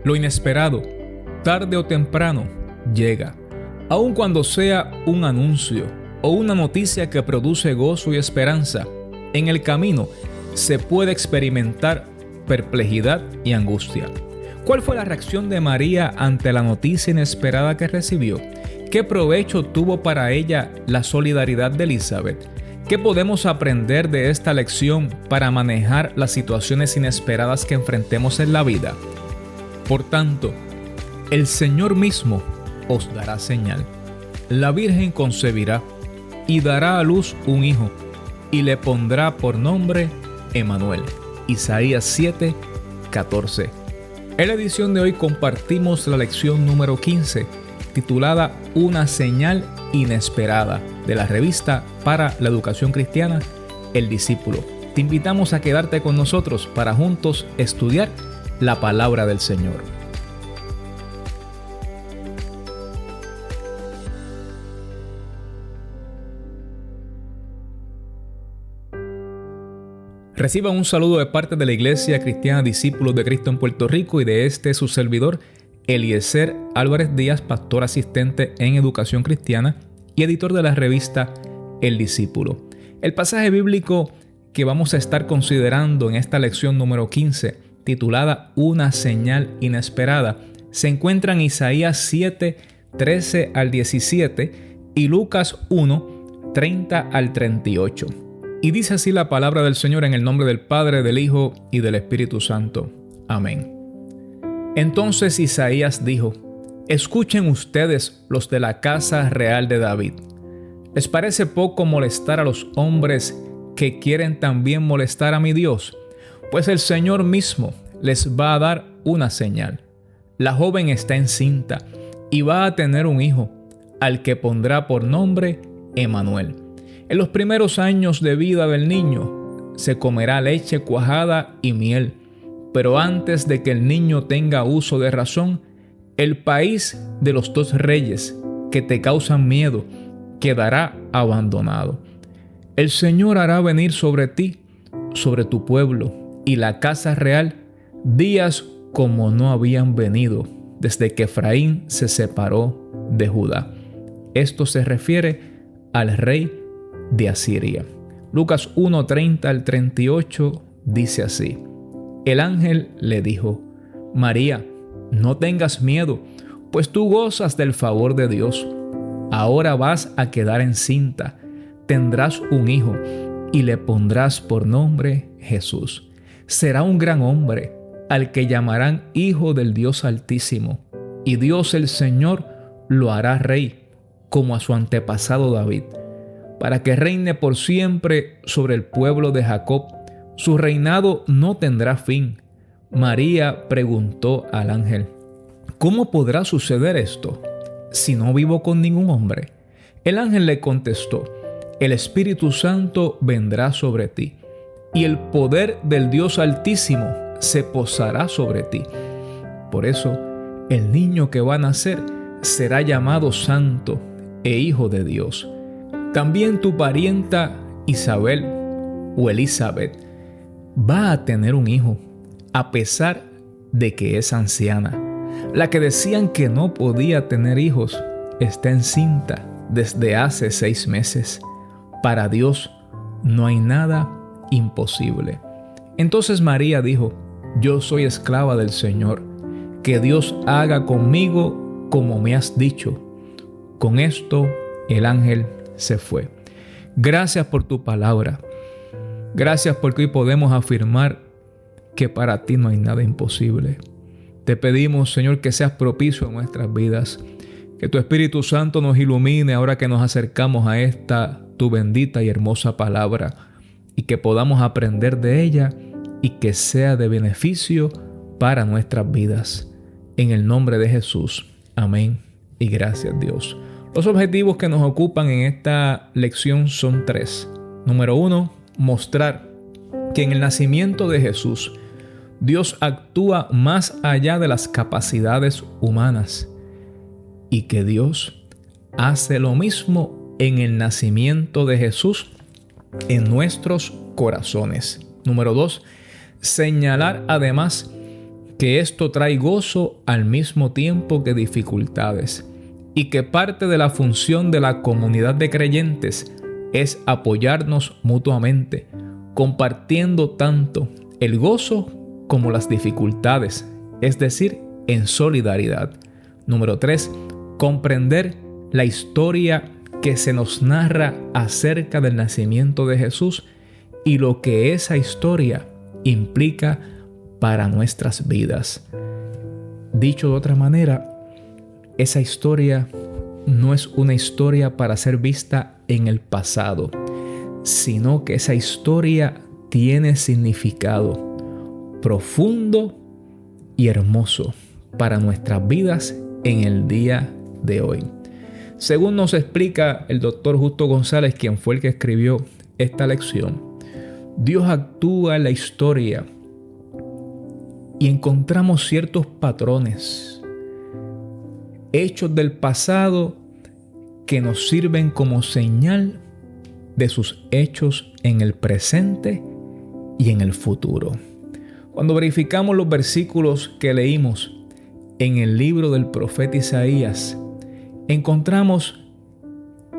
Lo inesperado, tarde o temprano, llega, aun cuando sea un anuncio o una noticia que produce gozo y esperanza. En el camino se puede experimentar perplejidad y angustia. ¿Cuál fue la reacción de María ante la noticia inesperada que recibió? ¿Qué provecho tuvo para ella la solidaridad de Elizabeth? ¿Qué podemos aprender de esta lección para manejar las situaciones inesperadas que enfrentemos en la vida? Por tanto, el Señor mismo os dará señal. La Virgen concebirá y dará a luz un hijo, y le pondrá por nombre Emmanuel. Isaías 7:14. En la edición de hoy compartimos la lección número 15, titulada Una señal inesperada, de la revista para la educación cristiana, El Discípulo. Te invitamos a quedarte con nosotros para juntos estudiar la palabra del Señor. Reciba un saludo de parte de la Iglesia Cristiana Discípulos de Cristo en Puerto Rico y de su servidor, Eliezer Álvarez Díaz, pastor asistente en Educación Cristiana y editor de la revista El Discípulo. El pasaje bíblico que vamos a estar considerando en esta lección número 15, titulada Una señal inesperada, se encuentra en Isaías 7, 13 al 17 y Lucas 1, 30 al 38. Y dice así la palabra del Señor en el nombre del Padre, del Hijo y del Espíritu Santo. Amén. Entonces Isaías dijo: Escuchen ustedes, los de la casa real de David. ¿Les parece poco molestar a los hombres que quieren también molestar a mi Dios? Pues el Señor mismo les va a dar una señal. La joven está encinta y va a tener un hijo, al que pondrá por nombre Emmanuel. En los primeros años de vida del niño se comerá leche cuajada y miel, pero antes de que el niño tenga uso de razón, el país de los dos reyes que te causan miedo quedará abandonado. El Señor hará venir sobre ti, sobre tu pueblo y la casa real, días como no habían venido desde que Efraín se separó de Judá. Esto se refiere al rey de Asiria. Lucas 1, 30 al 38 dice así: El ángel le dijo: María, no tengas miedo, pues tú gozas del favor de Dios. Ahora vas a quedar encinta, tendrás un hijo y le pondrás por nombre Jesús. Será un gran hombre, al que llamarán Hijo del Dios Altísimo, y Dios el Señor lo hará rey, como a su antepasado David, para que reine por siempre sobre el pueblo de Jacob. Su reinado no tendrá fin. María preguntó al ángel: ¿Cómo podrá suceder esto, si no vivo con ningún hombre? El ángel le contestó: El Espíritu Santo vendrá sobre ti, y el poder del Dios Altísimo se posará sobre ti. Por eso, el niño que va a nacer será llamado Santo e Hijo de Dios. También tu parienta Isabel o Elizabeth va a tener un hijo, a pesar de que es anciana. La que decían que no podía tener hijos está encinta desde hace 6 meses. Para Dios no hay nada imposible. Entonces María dijo: Yo soy esclava del Señor, que Dios haga conmigo como me has dicho. Con esto el ángel se fue. Gracias por tu palabra. Gracias porque hoy podemos afirmar que para ti no hay nada imposible. Te pedimos, Señor, que seas propicio a nuestras vidas, que tu Espíritu Santo nos ilumine ahora que nos acercamos a esta tu bendita y hermosa palabra, y que podamos aprender de ella y que sea de beneficio para nuestras vidas. En el nombre de Jesús. Amén y gracias, Dios. Los objetivos que nos ocupan en esta lección son 3. Número 1, mostrar que en el nacimiento de Jesús, Dios actúa más allá de las capacidades humanas y que Dios hace lo mismo en el nacimiento de Jesús en nuestros corazones. Número 2, señalar además que esto trae gozo al mismo tiempo que dificultades, y que parte de la función de la comunidad de creyentes es apoyarnos mutuamente, compartiendo tanto el gozo como las dificultades, es decir, en solidaridad. Número 3. Comprender la historia que se nos narra acerca del nacimiento de Jesús y lo que esa historia implica para nuestras vidas. Dicho de otra manera, esa historia no es una historia para ser vista en el pasado, sino que esa historia tiene significado profundo y hermoso para nuestras vidas en el día de hoy. Según nos explica el Dr. Justo González, quien fue el que escribió esta lección, Dios actúa en la historia y encontramos ciertos patrones, hechos del pasado que nos sirven como señal de sus hechos en el presente y en el futuro. Cuando verificamos los versículos que leímos en el libro del profeta Isaías, encontramos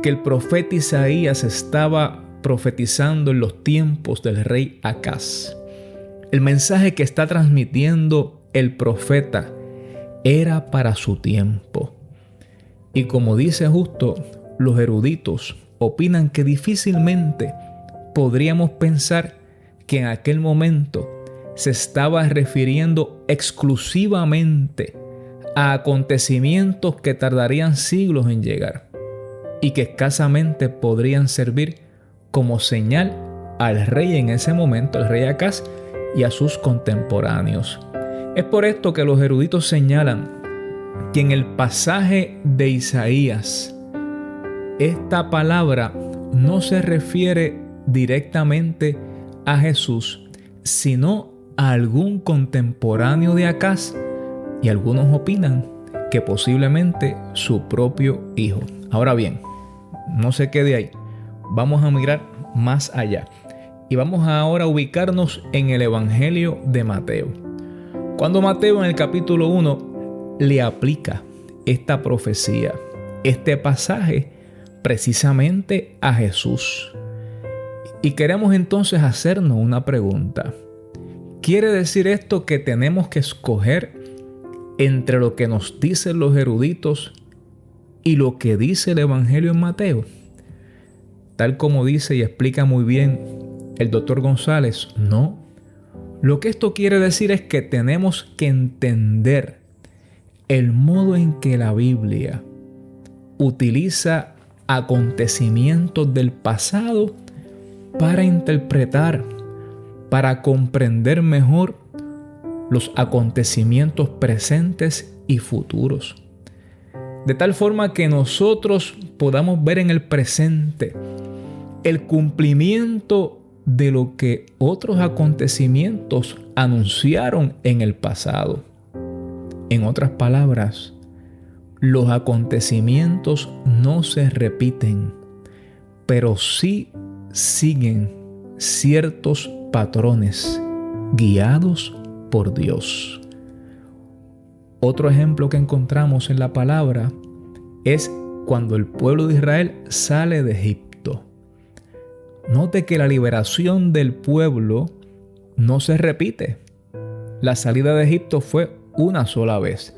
que el profeta Isaías estaba profetizando en los tiempos del rey Acaz. El mensaje que está transmitiendo el profeta era para su tiempo. Y como dice Justo, los eruditos opinan que difícilmente podríamos pensar que en aquel momento se estaba refiriendo exclusivamente a acontecimientos que tardarían siglos en llegar y que escasamente podrían servir como señal al rey en ese momento, el rey Acaz, y a sus contemporáneos. Es por esto que los eruditos señalan que en el pasaje de Isaías esta palabra no se refiere directamente a Jesús, sino a algún contemporáneo de Acaz, y algunos opinan que posiblemente su propio hijo. Ahora bien, no se quede ahí, vamos a mirar más allá y vamos ahora a ubicarnos en el Evangelio de Mateo. Cuando Mateo en el capítulo 1 le aplica esta profecía, este pasaje precisamente a Jesús. Y queremos entonces hacernos una pregunta. ¿Quiere decir esto que tenemos que escoger entre lo que nos dicen los eruditos y lo que dice el Evangelio en Mateo? Tal como dice y explica muy bien el Dr. González, no. Lo que esto quiere decir es que tenemos que entender el modo en que la Biblia utiliza acontecimientos del pasado para interpretar, para comprender mejor los acontecimientos presentes y futuros. De tal forma que nosotros podamos ver en el presente el cumplimiento de lo que otros acontecimientos anunciaron en el pasado. En otras palabras, los acontecimientos no se repiten, pero sí siguen ciertos patrones guiados por Dios. Otro ejemplo que encontramos en la palabra es cuando el pueblo de Israel sale de Egipto. Note que la liberación del pueblo no se repite. La salida de Egipto fue una sola vez.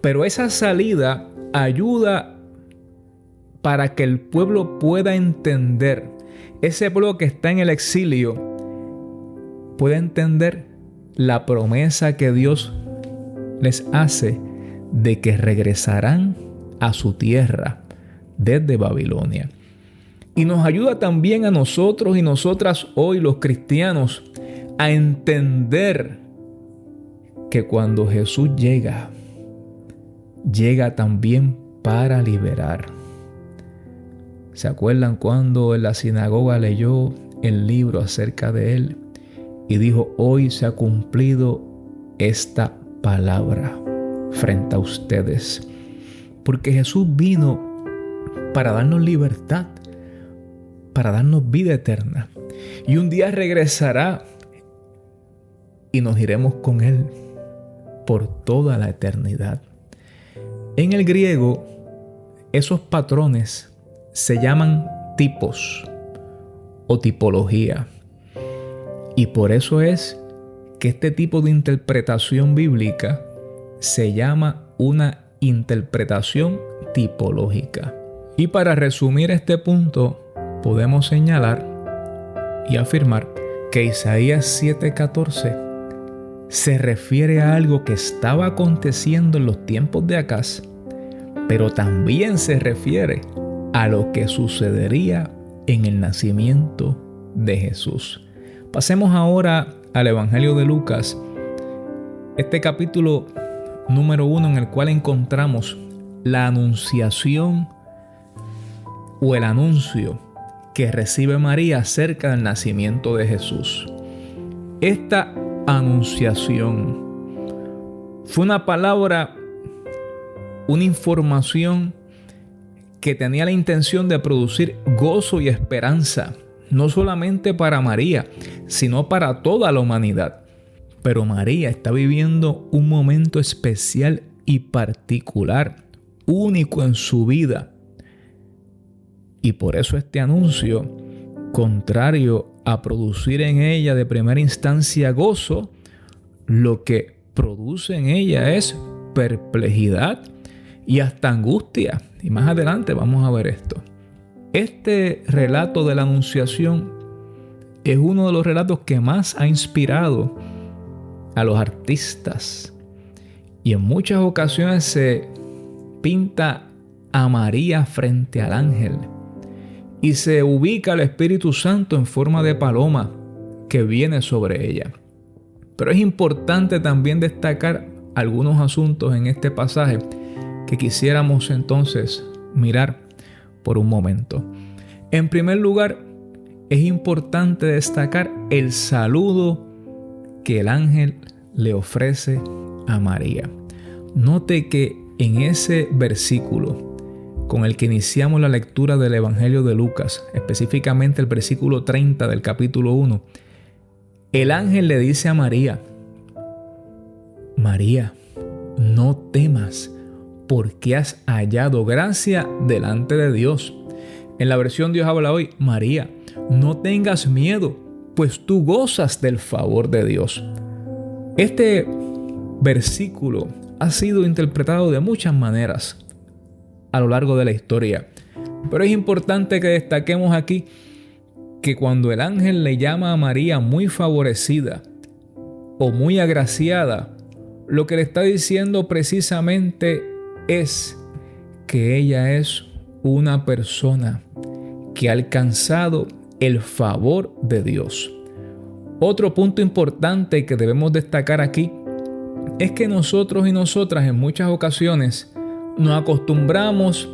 Pero esa salida ayuda para que el pueblo pueda entender, ese pueblo que está en el exilio, pueda entender la promesa que Dios les hace de que regresarán a su tierra desde Babilonia. Y nos ayuda también a nosotros y nosotras hoy, los cristianos, a entender que cuando Jesús llega también para liberar. ¿Se acuerdan cuando en la sinagoga leyó el libro acerca de él y dijo: hoy se ha cumplido esta palabra frente a ustedes? Porque Jesús vino para darnos libertad, para darnos vida eterna. Y un día regresará y nos iremos con Él. por toda la eternidad. En el griego, esos patrones se llaman tipos o tipología. Y por eso es que este tipo de interpretación bíblica se llama una interpretación tipológica. Y para resumir este punto, podemos señalar y afirmar que Isaías 7:14 se refiere a algo que estaba aconteciendo en los tiempos de Acaz, pero también se refiere a lo que sucedería en el nacimiento de Jesús. Pasemos ahora al Evangelio de Lucas, este capítulo número 1 en el cual encontramos la anunciación o el anuncio que recibe María acerca del nacimiento de Jesús. Esta anunciación fue una palabra, una información que tenía la intención de producir gozo y esperanza, no solamente para María, sino para toda la humanidad. Pero María está viviendo un momento especial y particular, único en su vida. Y por eso este anuncio, contrario a producir en ella de primera instancia gozo, lo que produce en ella es perplejidad y hasta angustia. Y más adelante vamos a ver esto. Este relato de la Anunciación es uno de los relatos que más ha inspirado a los artistas. Y en muchas ocasiones se pinta a María frente al ángel. Y se ubica al Espíritu Santo en forma de paloma que viene sobre ella. Pero es importante también destacar algunos asuntos en este pasaje que quisiéramos entonces mirar por un momento. En primer lugar, es importante destacar el saludo que el ángel le ofrece a María. Note que en ese versículo con el que iniciamos la lectura del Evangelio de Lucas, específicamente el versículo 30 del capítulo 1, el ángel le dice a María: María, no temas, porque has hallado gracia delante de Dios. En la versión Dios habla hoy: María, no tengas miedo, pues tú gozas del favor de Dios. Este versículo ha sido interpretado de muchas maneras a lo largo de la historia, pero es importante que destaquemos aquí que cuando el ángel le llama a María muy favorecida o muy agraciada, lo que le está diciendo precisamente es que ella es una persona que ha alcanzado el favor de Dios. Otro punto importante que debemos destacar aquí es que nosotros y nosotras en muchas ocasiones nos acostumbramos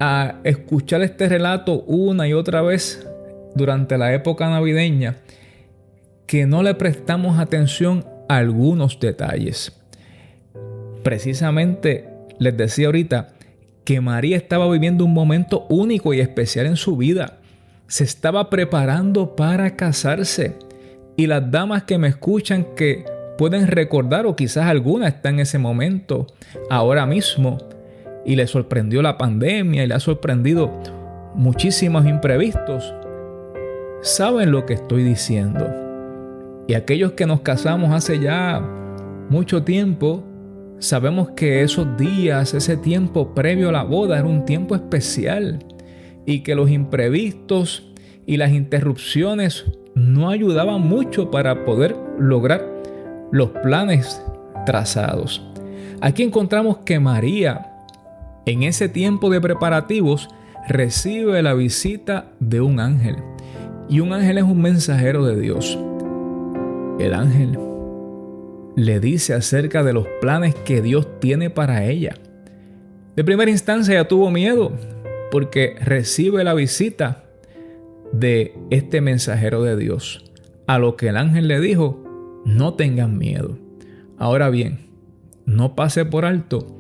a escuchar este relato una y otra vez durante la época navideña, que no le prestamos atención a algunos detalles. Precisamente les decía ahorita que María estaba viviendo un momento único y especial en su vida. Se estaba preparando para casarse. Y las damas que me escuchan que pueden recordar, o quizás alguna está en ese momento ahora mismo, y le sorprendió la pandemia y le ha sorprendido muchísimos imprevistos, saben lo que estoy diciendo. Y aquellos que nos casamos hace ya mucho tiempo, sabemos que esos días, ese tiempo previo a la boda era un tiempo especial, y que los imprevistos y las interrupciones no ayudaban mucho para poder lograr los planes trazados. Aquí encontramos que María, en ese tiempo de preparativos, recibe la visita de un ángel. Y un ángel es un mensajero de Dios. El ángel le dice acerca de los planes que Dios tiene para ella. De primera instancia ella tuvo miedo porque recibe la visita de este mensajero de Dios. A lo que el ángel le dijo: no tengan miedo. Ahora bien, no pase por alto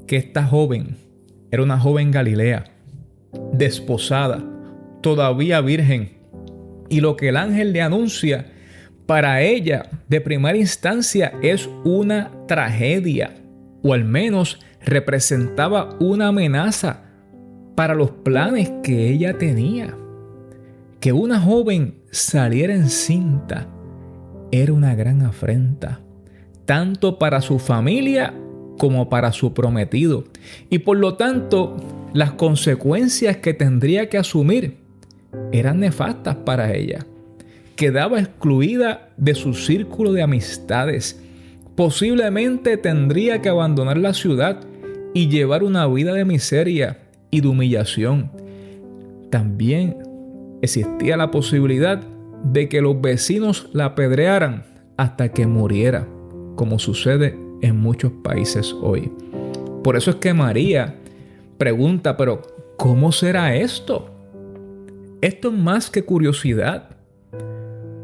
que esta joven era una joven Galilea, desposada, todavía virgen. Y lo que el ángel le anuncia Para ella, de primera instancia, es una tragedia, o al menos representaba una amenaza para los planes que ella tenía. Que una joven saliera encinta era una gran afrenta, tanto para su familia como para su prometido. Y por lo tanto, las consecuencias que tendría que asumir eran nefastas para ella. Quedaba excluida de su círculo de amistades. Posiblemente tendría que abandonar la ciudad y llevar una vida de miseria y de humillación. También existía la posibilidad de que los vecinos la apedrearan hasta que muriera, como sucede en muchos países hoy. Por eso es que María pregunta, pero ¿cómo será esto? Esto es más que curiosidad.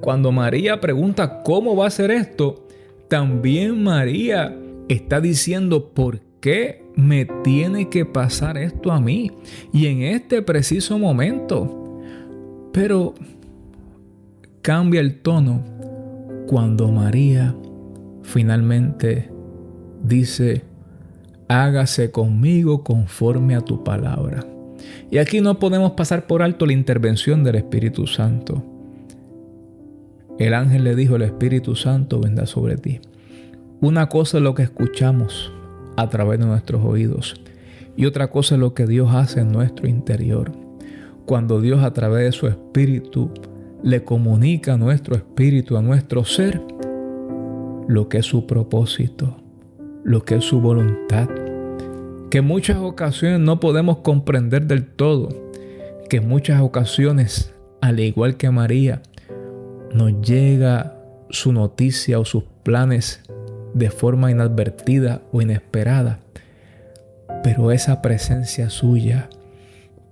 Cuando María pregunta cómo va a ser esto, también María está diciendo por qué me tiene que pasar esto a mí y en este preciso momento. Pero cambia el tono cuando María finalmente dice: hágase conmigo conforme a tu palabra. Y aquí no podemos pasar por alto la intervención del Espíritu Santo. El ángel le dijo: el Espíritu Santo vendrá sobre ti. Una cosa es lo que escuchamos a través de nuestros oídos y otra cosa es lo que Dios hace en nuestro interior. Cuando Dios, a través de su Espíritu, le comunica a nuestro espíritu, a nuestro ser, lo que es su propósito, lo que es su voluntad, que en muchas ocasiones no podemos comprender del todo, que en muchas ocasiones, al igual que María, nos llega su noticia o sus planes de forma inadvertida o inesperada, pero esa presencia suya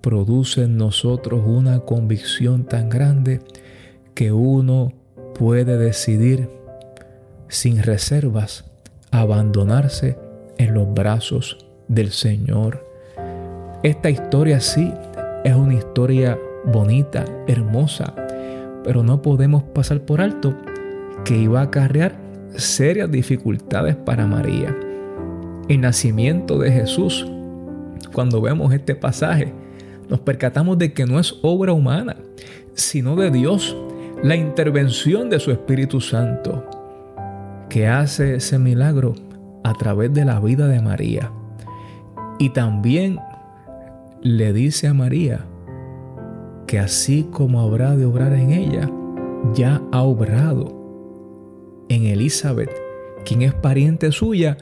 produce en nosotros una convicción tan grande que uno puede decidir sin reservas abandonarse en los brazos del Señor. Esta historia sí es una historia bonita, hermosa, pero no podemos pasar por alto que iba a acarrear serias dificultades para María. El nacimiento de Jesús, cuando vemos este pasaje, nos percatamos de que no es obra humana, sino de Dios, la intervención de su Espíritu Santo, que hace ese milagro a través de la vida de María. Y también le dice a María que así como habrá de obrar en ella, ya ha obrado en Elizabeth, quien es pariente suya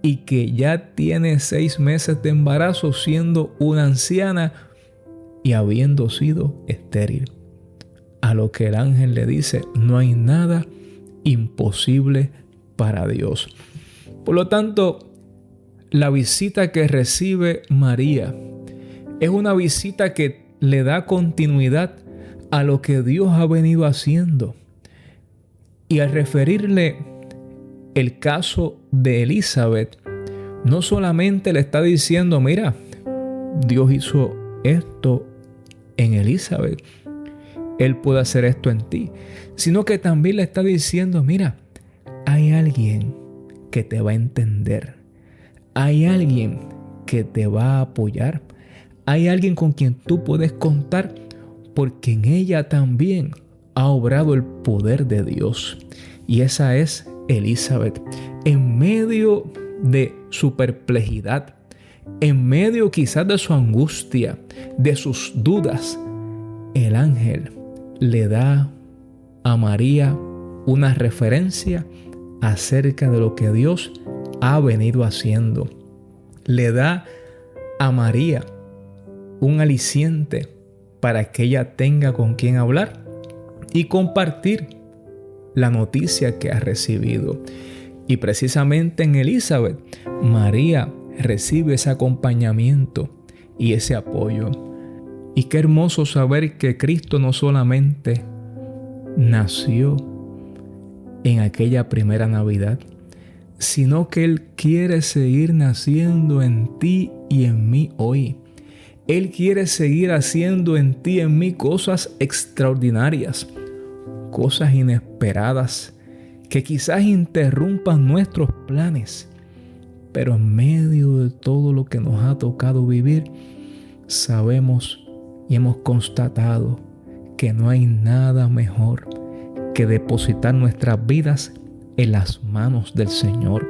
y que ya tiene 6 meses de embarazo, siendo una anciana y habiendo sido estéril. A lo que el ángel le dice: no hay nada imposible para Dios. Por lo tanto, la visita que recibe María es una visita que le da continuidad a lo que Dios ha venido haciendo. Y al referirle el caso de Elizabeth, no solamente le está diciendo: mira, Dios hizo esto en Elizabeth, Él puede hacer esto en ti, sino que también le está diciendo: mira, hay alguien que te va a entender, hay alguien que te va a apoyar, hay alguien con quien tú puedes contar, porque en ella también ha obrado el poder de Dios. Y esa es Elizabeth. En medio de su perplejidad, en medio quizás de su angustia, de sus dudas, el ángel le da a María una referencia acerca de lo que Dios ha venido haciendo. Le da a María un aliciente para que ella tenga con quien hablar y compartir la noticia que ha recibido. Y precisamente en Elizabeth, María recibe ese acompañamiento y ese apoyo. Y qué hermoso saber que Cristo no solamente nació en aquella primera Navidad, sino que Él quiere seguir naciendo en ti y en mí hoy. Él quiere seguir haciendo en ti y en mí cosas extraordinarias, cosas inesperadas que quizás interrumpan nuestros planes. Pero en medio de todo lo que nos ha tocado vivir, sabemos y hemos constatado que no hay nada mejor que depositar nuestras vidas en las manos del Señor,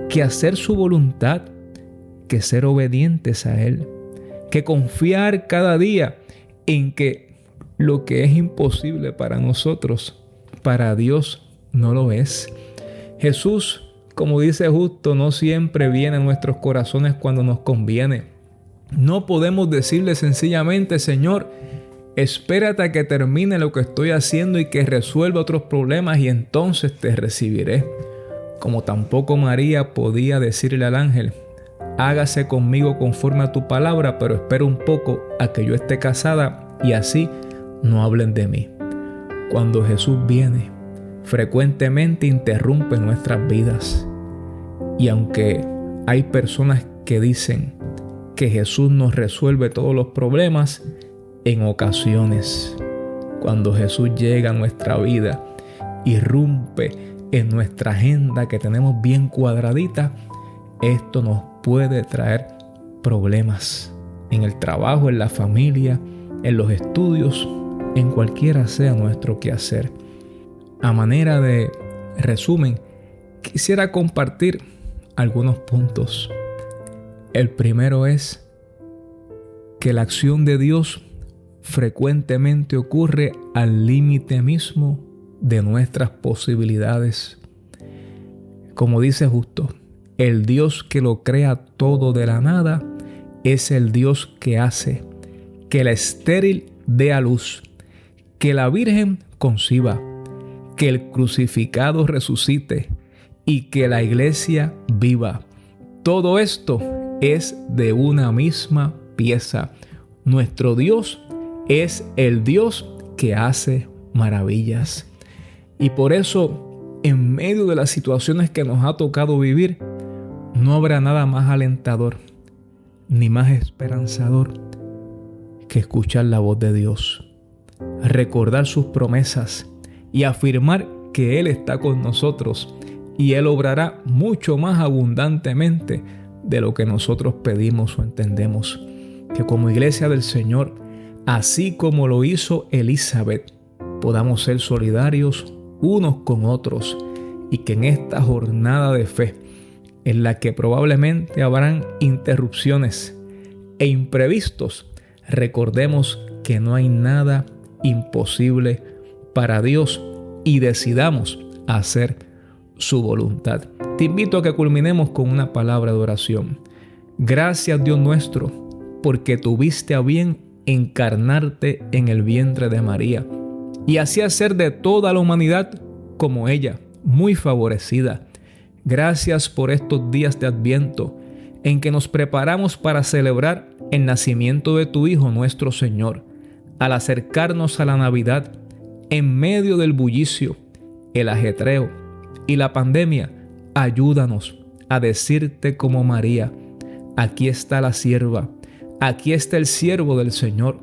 que hacer su voluntad, que ser obedientes a Él, que confiar cada día en que lo que es imposible para nosotros, para Dios no lo es. Jesús, como dice Justo, no siempre viene a nuestros corazones cuando nos conviene. No podemos decirle sencillamente: Señor, espérate a que termine lo que estoy haciendo y que resuelva otros problemas y entonces te recibiré. Como tampoco María podía decirle al ángel: hágase conmigo conforme a tu palabra, pero espera un poco a que yo esté casada y así no hablen de mí. Cuando Jesús viene, frecuentemente interrumpe nuestras vidas. Y aunque hay personas que dicen que Jesús nos resuelve todos los problemas, en ocasiones, cuando Jesús llega a nuestra vida, irrumpe en nuestra agenda que tenemos bien cuadradita, esto nos puede traer problemas en el trabajo, en la familia, en los estudios, en cualquiera sea nuestro quehacer. A manera de resumen, quisiera compartir algunos puntos. El primero es que la acción de Dios frecuentemente ocurre al límite mismo de nuestras posibilidades. Como dice Justo, el Dios que lo crea todo de la nada es el Dios que hace que la estéril dé a luz, que la virgen conciba, que el crucificado resucite y que la iglesia viva. Todo esto es de una misma pieza. Nuestro Dios es el Dios que hace maravillas. Y por eso, en medio de las situaciones que nos ha tocado vivir, no habrá nada más alentador ni más esperanzador que escuchar la voz de Dios, recordar sus promesas y afirmar que Él está con nosotros y Él obrará mucho más abundantemente de lo que nosotros pedimos o entendemos. Que como iglesia del Señor, así como lo hizo Elizabeth, podamos ser solidarios unos con otros y que en esta jornada de fe, en la que probablemente habrán interrupciones e imprevistos, recordemos que no hay nada imposible para Dios y decidamos hacer su voluntad. Te invito a que culminemos con una palabra de oración. Gracias, Dios nuestro, porque tuviste a bien encarnarte en el vientre de María y así hacer de toda la humanidad como ella, muy favorecida. Gracias por estos días de Adviento en que nos preparamos para celebrar el nacimiento de tu Hijo nuestro Señor. Al acercarnos a la Navidad, en medio del bullicio, el ajetreo y la pandemia, ayúdanos a decirte como María: aquí está la sierva, aquí está el siervo del Señor,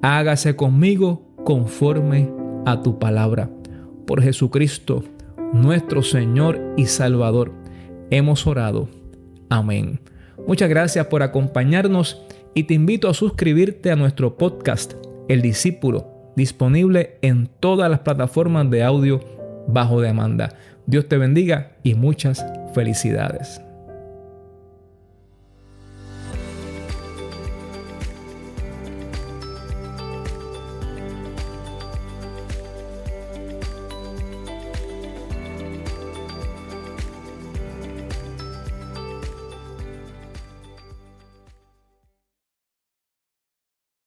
hágase conmigo conforme a tu palabra. Por Jesucristo, nuestro Señor y Salvador, hemos orado. Amén. Muchas gracias por acompañarnos y te invito a suscribirte a nuestro podcast, El Discípulo, disponible en todas las plataformas de audio bajo demanda. Dios te bendiga y muchas felicidades.